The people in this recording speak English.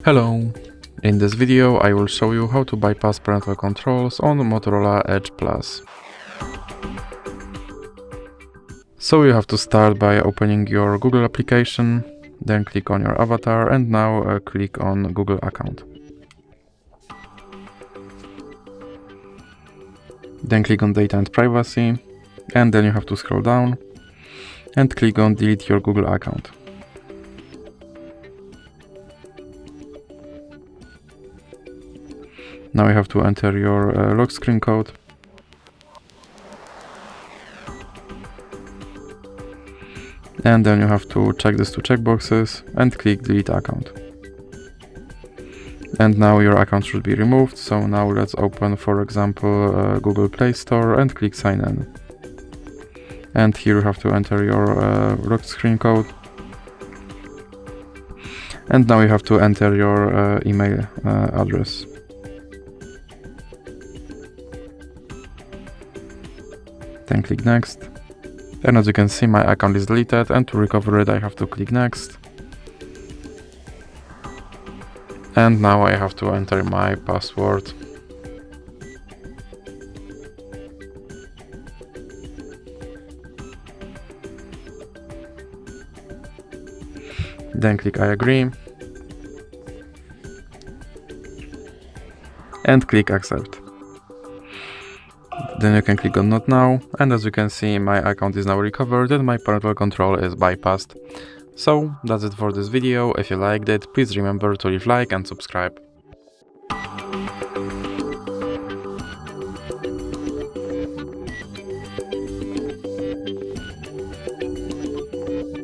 Hello! In this video I will show you how to bypass parental controls on Motorola Edge Plus. So you have to start by opening your Google application, then click on your avatar and now click on Google account. Then click on data and privacy and then you have to scroll down and click on delete your Google account. Now you have to enter your lock screen code. And then you have to check these two checkboxes and click delete account. And now your account should be removed. So now let's open, for example, Google Play Store and click sign in. And here you have to enter your lock screen code. And now you have to enter your email address. Then click next. And as you can see, my account is deleted, and to recover it I have to click next. And now I have to enter my password. Then click I agree. And click accept. Then you can click on not now, and as you can see, my account is now recovered and my parental control is bypassed. So that's it for this video. If you liked it, please remember to leave like and subscribe.